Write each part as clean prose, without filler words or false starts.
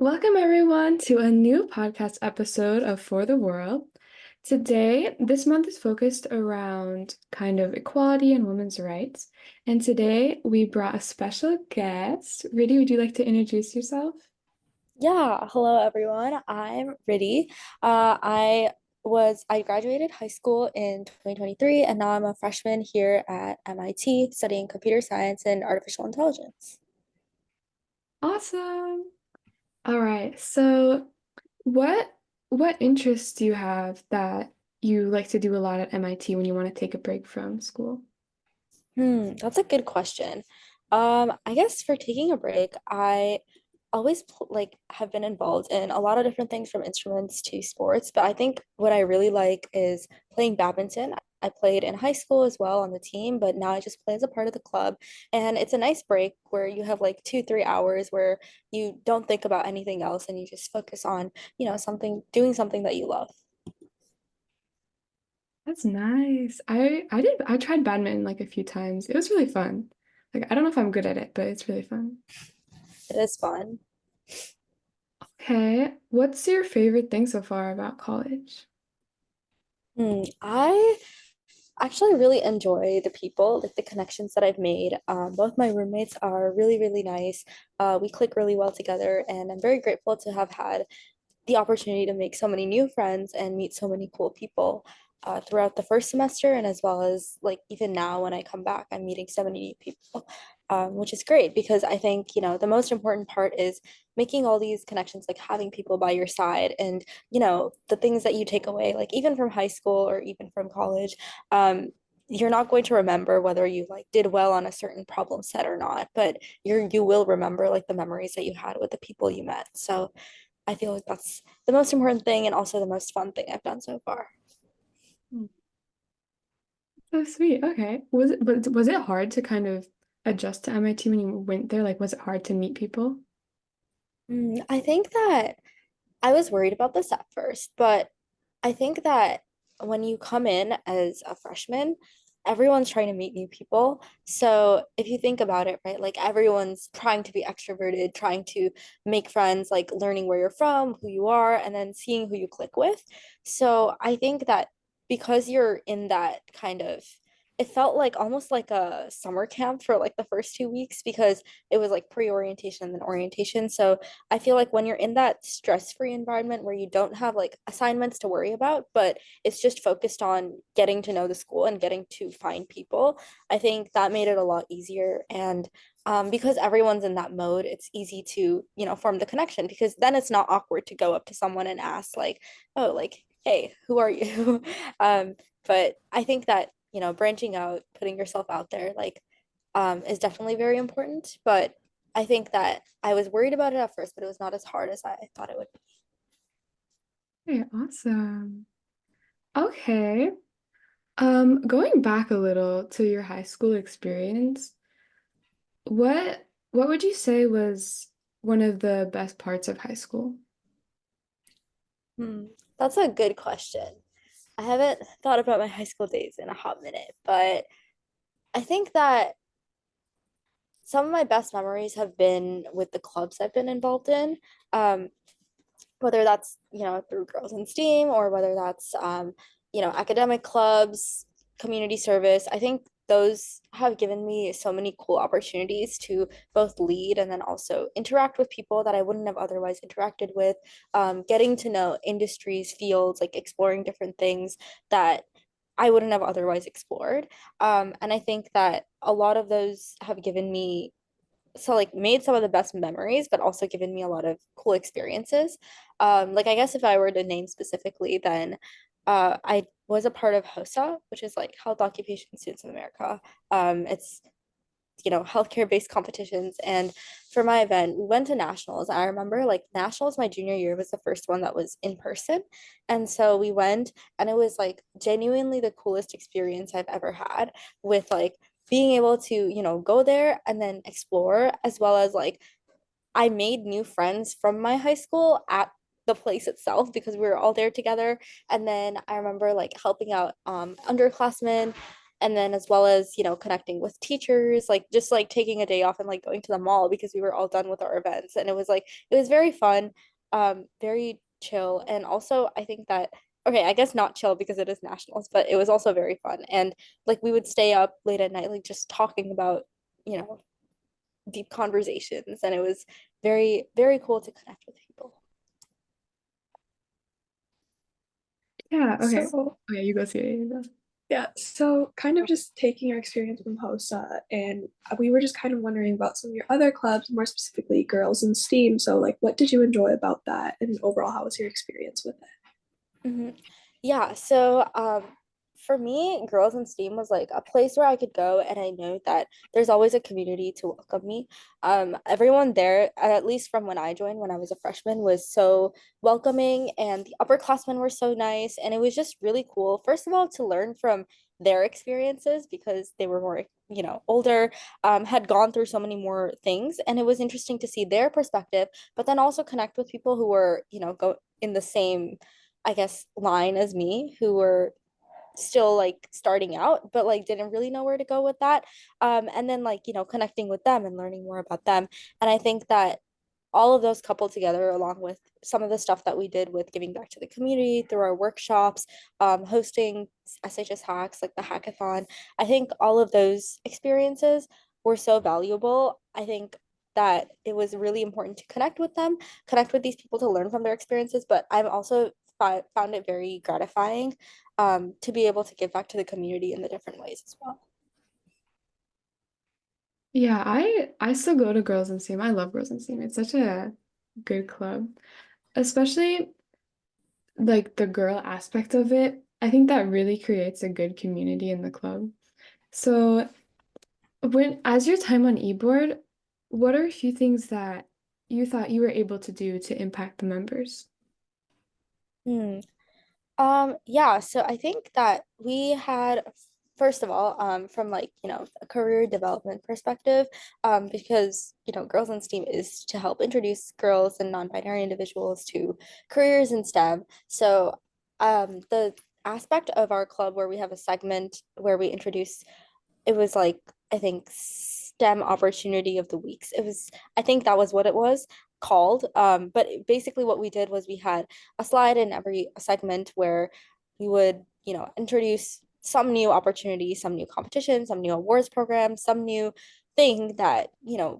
Welcome, everyone, to a new podcast episode of For the World. Today, this month is focused around kind of equality and women's rights. And today, we brought a special guest. Riddhi, would you like to introduce yourself? Yeah, hello everyone. I'm Riddhi. I graduated high school in 2023 and now I'm a freshman here at MIT studying computer science and artificial intelligence. Awesome. All right. So, what what interests do you have that you like to do a lot at MIT when you want to take a break from school? That's a good question. I guess for taking a break, I always have been involved in a lot of different things from instruments to sports, but I think what I really like is playing badminton. I played in high school as well on the team, but now I just play as a part of the club. And it's a nice break where you have like 2, 3 hours where you don't think about anything else and you just focus on, doing something that you love. That's nice. I tried badminton like a few times. It was really fun. Like I don't know if I'm good at it, but it's really fun. It is fun. Okay, what's your favorite thing so far about college? I actually really enjoy the people, like the connections that I've made. Both my roommates are really, really nice. We click really well together, and I'm very grateful to have had the opportunity to make so many new friends and meet so many cool people throughout the first semester, and as well as like even now when I come back, I'm meeting so many new people, which is great because I think, the most important part is making all these connections, like having people by your side and, the things that you take away, like even from high school or even from college. You're not going to remember whether you like did well on a certain problem set or not, but you will remember like the memories that you had with the people you met. So I feel like that's the most important thing and also the most fun thing I've done so far. Hmm. So sweet. Okay. Was it hard to kind of adjust to MIT when you went there? Like, was it hard to meet people? I think that I was worried about this at first, but I think that when you come in as a freshman, everyone's trying to meet new people. So if you think about it, right, like everyone's trying to be extroverted, trying to make friends, like learning where you're from, who you are, and then seeing who you click with. So I think that because you're in that kind of, it felt like almost like a summer camp for like the first 2 weeks because it was like pre-orientation and then orientation. So I feel like when you're in that stress-free environment where you don't have like assignments to worry about, but it's just focused on getting to know the school and getting to find people, I think that made it a lot easier. And because everyone's in that mode, it's easy to, form the connection because then it's not awkward to go up to someone and ask like, oh, like, hey, who are you? But I think that, branching out, putting yourself out there, like, is definitely very important. But I think that I was worried about it at first, but it was not as hard as I thought it would be. Hey, awesome. Okay. Going back a little to your high school experience, what would you say was one of the best parts of high school? Hmm, that's a good question. I haven't thought about my high school days in a hot minute, but I think that some of my best memories have been with the clubs I've been involved in. Um, whether that's, through Girls in STEAM or whether that's, academic clubs, community service. I think those have given me so many cool opportunities to both lead and then also interact with people that I wouldn't have otherwise interacted with, getting to know industries, fields, like exploring different things that I wouldn't have otherwise explored. And I think that a lot of those have given me like made some of the best memories, but also given me a lot of cool experiences. Like I guess if I were to name specifically, then I was a part of HOSA, which is like Health Occupation Students of America. It's healthcare based competitions, and for my event, we went to nationals. I remember like nationals my junior year was the first one that was in person, and so we went, and it was like genuinely the coolest experience I've ever had with like being able to, go there and then explore, as well as like I made new friends from my high school at the place itself because we were all there together. And then I remember like helping out underclassmen And then as well as, connecting with teachers, like just like taking a day off and like going to the mall because we were all done with our events. And it was very fun, very chill. And also I think that okay, I guess not chill because it is nationals, but it was also very fun. And like we would stay up late at night, like just talking about, you know, deep conversations. And it was very, very cool to connect with people. Yeah, okay. So, Okay, you go see it. You go. yeah, so kind of just taking your experience from HOSA, and we were just kind of wondering about some of your other clubs, more specifically girls in STEAM. So, like, what did you enjoy about that, and overall, how was your experience with it? Yeah, so for me, Girls in STEAM was like a place where I could go, and I know that there's always a community to welcome me. Everyone there, at least from when I joined when I was a freshman, was so welcoming, and the upperclassmen were so nice, and it was just really cool. First of all, to learn from their experiences because they were more, older, had gone through so many more things, and it was interesting to see their perspective, but then also connect with people who were, go in the same I guess, line as me who were still like starting out, but like didn't really know where to go with that. And then like, connecting with them and learning more about them. And I think that all of those coupled together, along with some of the stuff that we did with giving back to the community through our workshops, hosting SHS hacks, like the hackathon, I think all of those experiences were so valuable. I think that it was really important to connect with them, connect with these people to learn from their experiences. But I've also found it very gratifying to be able to give back to the community in the different ways as well. Yeah, I still go to Girls in STEAM. I love Girls in STEAM. It's such a good club. Especially like the girl aspect of it. I think that really creates a good community in the club. So when as your time on eBoard, what are a few things that you thought you were able to do to impact the members? Hmm. Yeah, so I think that we had, first of all, from like, a career development perspective, because, Girls in STEAM is to help introduce girls and non-binary individuals to careers in STEM. So, the aspect of our club where we have a segment where we introduce it was like I think STEM opportunity of the weeks. I think that was what it was called. But basically what we did was we had a slide in every segment where we would, introduce some new opportunity, some new competition, some new awards program, some new thing that,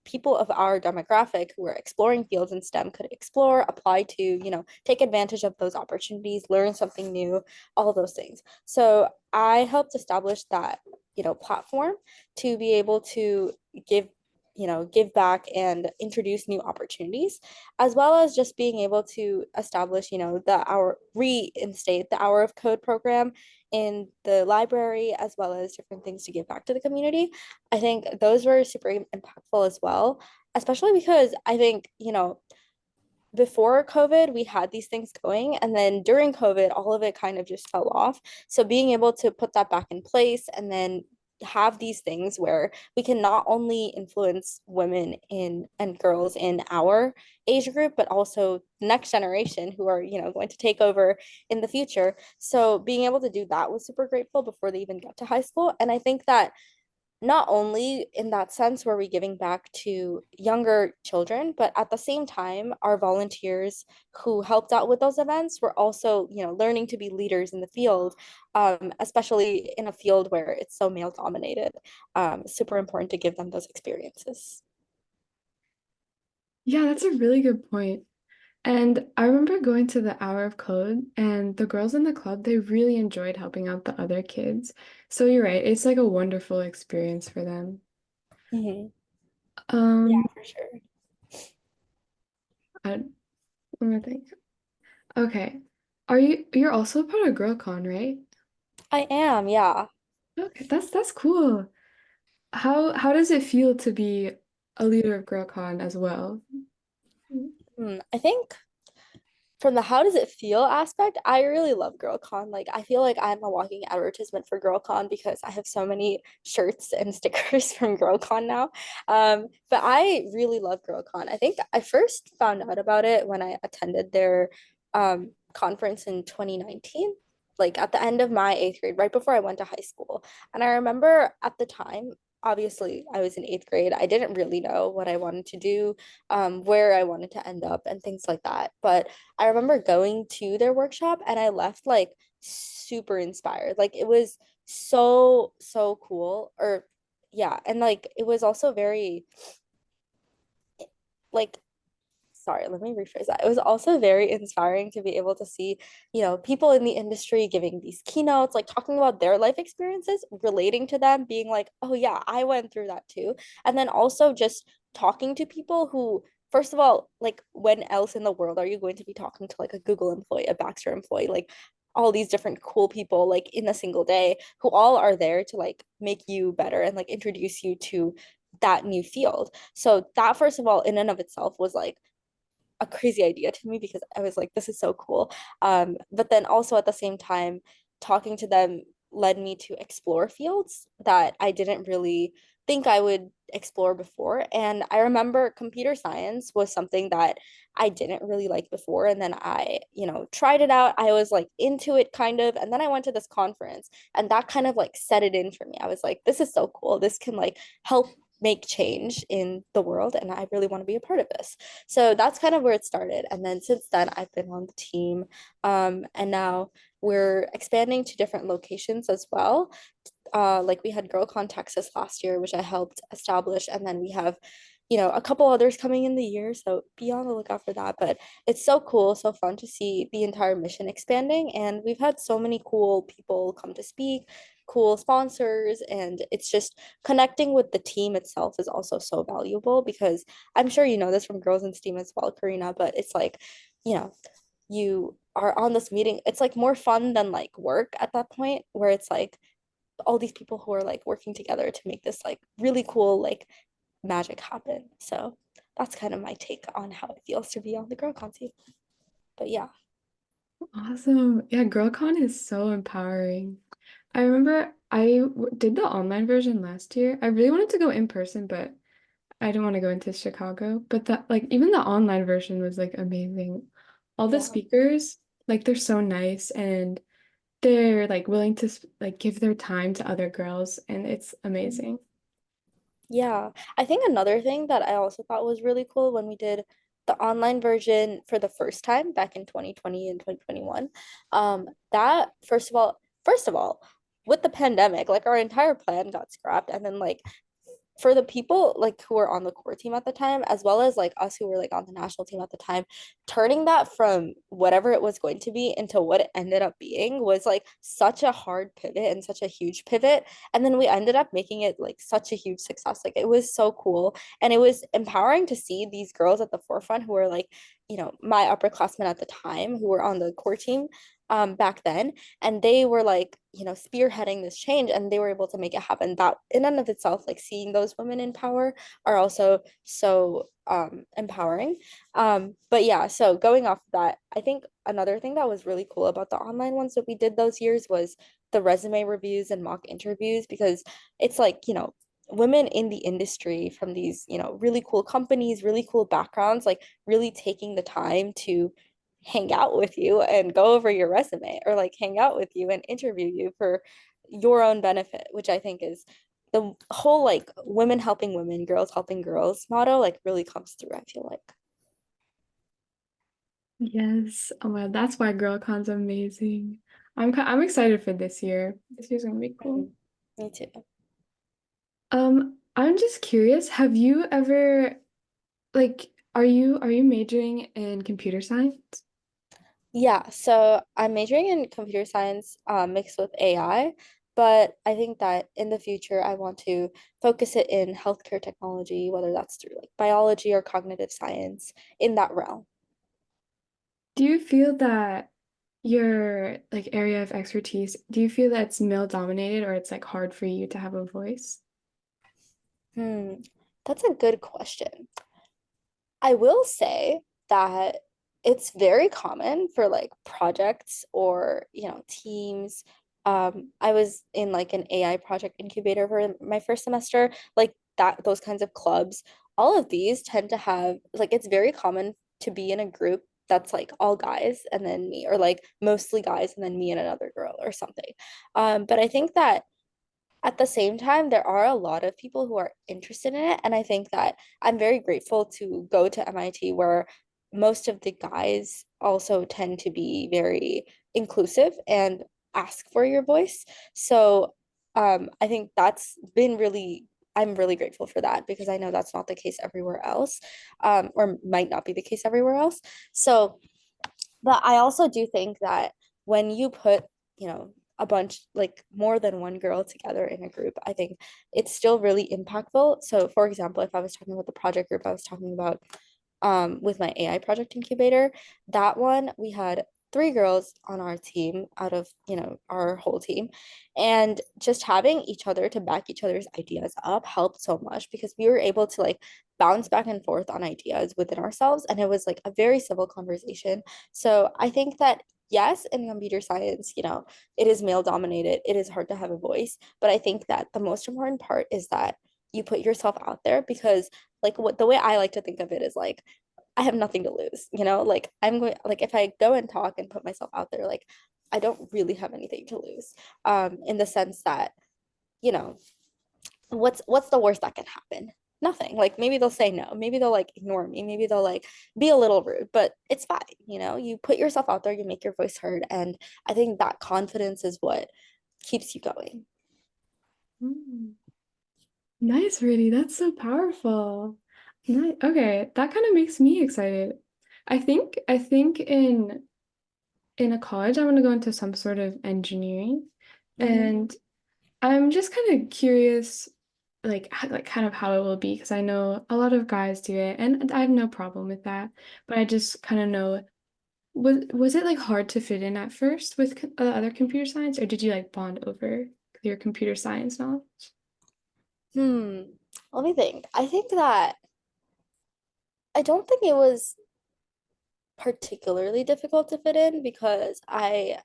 people of our demographic who are exploring fields in STEM could explore, apply to, take advantage of those opportunities, learn something new, all those things. So I helped establish that platform to be able to give give back and introduce new opportunities, as well as just being able to establish the hour reinstate the hour of code program in the library, as well as different things to give back to the community. I think those were super impactful as well, especially because I think before COVID, we had these things going. And then during COVID, all of it kind of just fell off. So being able to put that back in place and then have these things where we can not only influence women in and girls in our age group, but also the next generation who are, going to take over in the future. So being able to do that was super grateful before they even get to high school. And I think that not only in that sense were we giving back to younger children, but at the same time, our volunteers who helped out with those events were also, learning to be leaders in the field, especially in a field where it's so male dominated. Super important to give them those experiences. Yeah, that's a really good point. And I remember going to the hour of code, and the girls in the club, they really enjoyed helping out the other kids. So you're right, it's like a wonderful experience for them. Mhm. Yeah, Um, for sure. I, let me think. Okay. You're also a part of GirlCon, right? I am, yeah. Okay, that's cool. How does it feel to be a leader of GirlCon as well? I think from the how does it feel aspect, I really love GirlCon. Like I feel like I'm a walking advertisement for GirlCon because I have so many shirts and stickers from GirlCon now. But I really love GirlCon. I think I first found out about it when I attended their conference in 2019. like at the end of my eighth grade, right before I went to high school. And I remember at the time, obviously, I was in eighth grade. I didn't really know what I wanted to do, where I wanted to end up, and things like that. But I remember going to their workshop and I left like super inspired. Like it was so, so cool. Or, yeah. And like it was also very, like, sorry, let me rephrase that. It was also very inspiring to be able to see, people in the industry giving these keynotes, like talking about their life experiences, relating to them, being like, oh yeah, I went through that too. And then also just talking to people who, first of all, like when else in the world are you going to be talking to like a Google employee, a Baxter employee, like all these different cool people like in a single day who all are there to like make you better and like introduce you to that new field. So that first of all in and of itself was like a crazy idea to me because I was like, this is so cool. But then also at the same time, talking to them led me to explore fields that I didn't really think I would explore before. And I remember computer science was something that I didn't really like before. And then I, tried it out. I was like into it kind of. And then I went to this conference and that kind of like set it in for me. I was like, this is so cool. This can like help make change in the world. And I really want to be a part of this. So that's kind of where it started. And then since then, I've been on the team. And now we're expanding to different locations as well. Like we had GirlCon Texas last year, which I helped establish. And then we have, a couple others coming in the year. So be on the lookout for that. But it's so cool, so fun to see the entire mission expanding. And we've had so many cool people come to speak, cool sponsors. And it's just connecting with the team itself is also so valuable because I'm sure you know this from Girls in STEAM as well, Karina, but it's like, you know, you are on this meeting. It's like more fun than like work at that point, where it's like all these people who are like working together to make this like really cool like magic happen. So that's kind of my take on how it feels to be on the GirlCon team. But yeah. Awesome. Yeah, GirlCon is so empowering. I remember did the online version last year. I really wanted to go in person, but I didn't want to go into Chicago. But that like even the online version was like amazing. All the Yeah. speakers, like they're so nice and they're like willing to like give their time to other girls and it's amazing. Yeah, I think another thing that I also thought was really cool when we did the online version for the first time back in 2020 and 2021, that first of all, with the pandemic, like our entire plan got scrapped, and then like for the people like who were on the core team at the time, as well as like us who were like on the national team at the time, turning that from whatever it was going to be into what it ended up being was like such a hard pivot and such a huge pivot. And then we ended up making it like such a huge success. Like it was so cool. And it was empowering to see these girls at the forefront who were like, my upperclassmen at the time who were on the core team back then, and they were like spearheading this change and they were able to make it happen. That in and of itself, like seeing those women in power are also so empowering. But yeah, so going off of that, I think another thing that was really cool about the online ones that we did those years was the resume reviews and mock interviews, because it's like women in the industry from these really cool companies, really cool backgrounds, like really taking the time to hang out with you and go over your resume, or like hang out with you and interview you for your own benefit, which I think is the whole like women helping women, girls helping girls motto like really comes through, I feel like. Yes. Oh my, that's why GirlCon's amazing. I'm excited for this year. This year's gonna be cool. Mhm. Me too. I'm just curious, have you ever like are you majoring in computer science? Yeah, so I'm majoring in computer science mixed with AI, but I think that in the future I want to focus it in healthcare technology, whether that's through like biology or cognitive science, in that realm. Do you feel that your like area of expertise, do you feel that it's male dominated or it's like hard for you to have a voice? Hmm, that's a good question. I will say that it's very common for like projects or, teams. I was in like an AI project incubator for my first semester, like that, those kinds of clubs. All of these tend to have like it's very common to be in a group that's like all guys and then me, or like mostly guys and then me and another girl or something. But I think that at the same time, there are a lot of people who are interested in it. And I think that I'm very grateful to go to MIT, where most of the guys also tend to be very inclusive and ask for your voice. So I think that's been really, I'm really grateful for that, because I know that's not the case everywhere else, or might not be the case everywhere else. So but I also do think that when you put, a bunch, like more than one girl together in a group, I think it's still really impactful. So, for example, if I was talking about the project group I was talking about with my AI project incubator, that one we had three girls on our team out of, our whole team. And just having each other to back each other's ideas up helped so much, because we were able to like bounce back and forth on ideas within ourselves. And it was like a very civil conversation. So I think that yes, in computer science, it is male dominated. It is hard to have a voice. But I think that the most important part is that you put yourself out there, because like what the way I like to think of it is like I have nothing to lose, like I'm going, like if I go and talk and put myself out there, like I don't really have anything to lose. In the sense that, you know, what's the worst that can happen? Nothing. Like maybe they'll say no, maybe they'll like ignore me, maybe they'll like be a little rude, but it's fine, you put yourself out there, you make your voice heard, and I think that confidence is what keeps you going. Mm. Nice, Riddhi. That's so powerful. Nice. Okay, that kind of makes me excited. I think in a college I want to go into some sort of engineering, Mhm. and I'm just kind of curious, like kind of how it will be, because I know a lot of guys do it, and I have no problem with that. But I just kind of know, was it like hard to fit in at first with other computer science, or did you like bond over your computer science knowledge? Hmm. Let me think. I think that I don't think it was particularly difficult to fit in, because I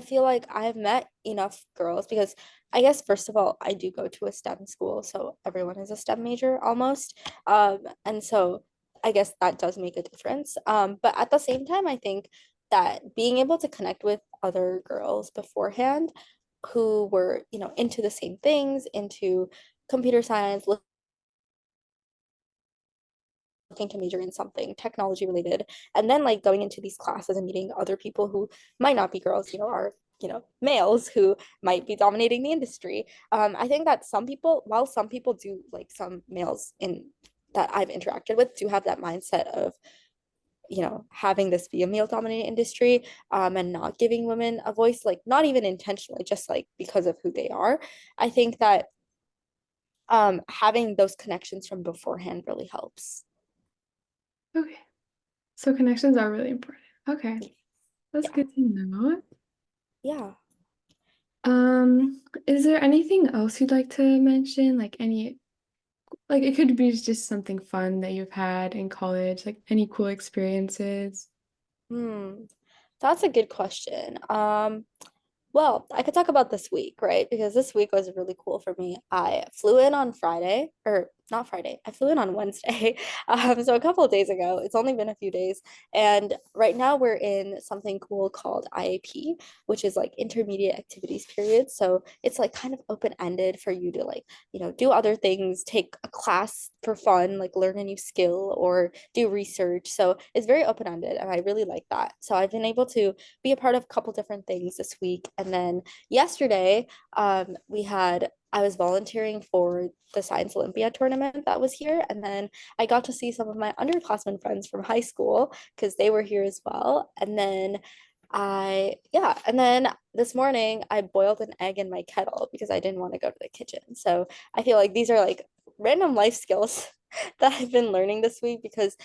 feel like I've met enough girls, because I guess first of all, I do go to a STEM school, so everyone is a STEM major almost. And so I guess that does make a difference. But at the same time, I think that being able to connect with other girls beforehand who were, into the same things, into computer science, looking to major in something technology related, and then like going into these classes and meeting other people who might not be girls, are males who might be dominating the industry. I think that some people, while some people do, like some males in that I've interacted with, do have that mindset of having this be a male dominated industry, and not giving women a voice, like not even intentionally, just like because of who they are. I think that having those connections from beforehand really helps. Okay, so connections are really important. Okay, that's Yeah. good to know. Yeah. Is there anything else you'd like to mention? Like any, like it could be just something fun that you've had in college, like any cool experiences. Hmm. That's a good question. Well, I could talk about this week, right? Because this week was really cool for me. I flew in on Friday, or not Friday, I flew in on Wednesday. So a couple of days ago. It's only been a few days. And right now we're in something cool called IAP, which is like intermediate activities period. So it's like kind of open-ended for you to like, do other things, take a class for fun, like learn a new skill or do research. So it's very open-ended, and I really like that. So I've been able to be a part of a couple different things this week. And then yesterday, I was volunteering for the Science Olympiad tournament that was here. And then I got to see some of my underclassmen friends from high school, because they were here as well. And then and then this morning I boiled an egg in my kettle because I didn't want to go to the kitchen. So I feel like these are like random life skills that I've been learning this week, because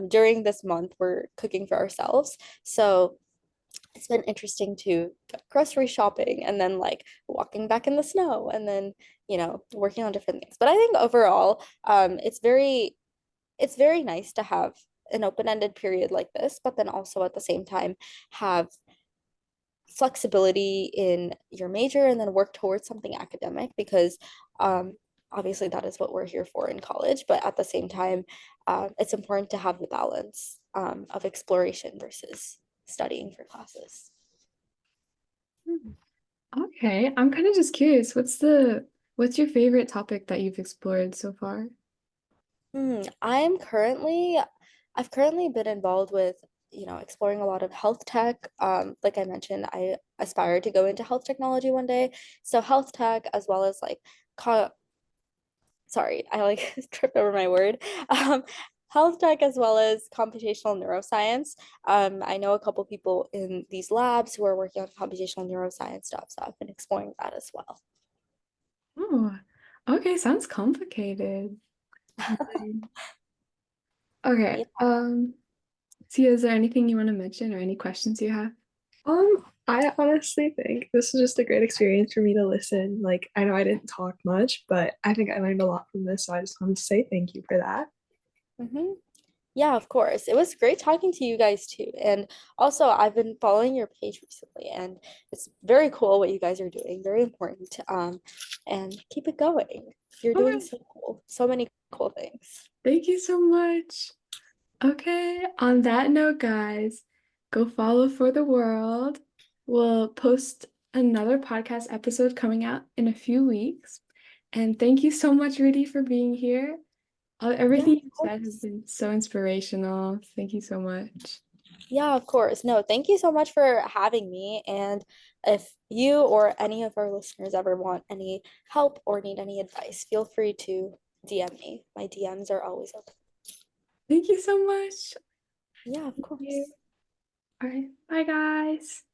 during this month we're cooking for ourselves. So it's been interesting to go grocery shopping and then like walking back in the snow and then, working on different things. But I think overall, it's very nice to have an open-ended period like this, but then also at the same time have flexibility in your major and then work towards something academic, because obviously that is what we're here for in college, but at the same time, it's important to have the balance of exploration versus studying for classes. Hmm. Okay, I'm kind of just curious. What's your favorite topic that you've explored so far? I've currently been involved with, exploring a lot of health tech. Like I mentioned, I aspire to go into health technology one day. So health tech as well as like co sorry, I like tripped over my word. Um, Health tech as well as computational neuroscience. I know a couple people in these labs who are working on computational neuroscience stuff, so I've been exploring that as well. Oh, okay, sounds complicated. Okay, Yeah. Sia, is there anything you want to mention or any questions you have? I honestly think this was just a great experience for me to listen. Like, I know I didn't talk much, but I think I learned a lot from this, so I just want to say thank you for that. hmm Yeah, of course. It was great talking to you guys too. And also, I've been following your page recently, and it's very cool what you guys are doing. Very important. And keep it going. You're Oh doing my, so cool. So many cool things. thank you so much. Okay, on that note, guys, go follow For the World. We'll post another podcast episode coming out in a few weeks. And thank you so much, Riddhi, for being here. Yeah, Everything of you said has course. been so inspirational. Thank you so much. Yeah, of course. No, thank you so much for having me. And if you or any of our listeners ever want any help or need any advice, feel free to DM me. My DMs are always open. Thank you so much. Yeah, of Thank you. course. All right. Bye, guys.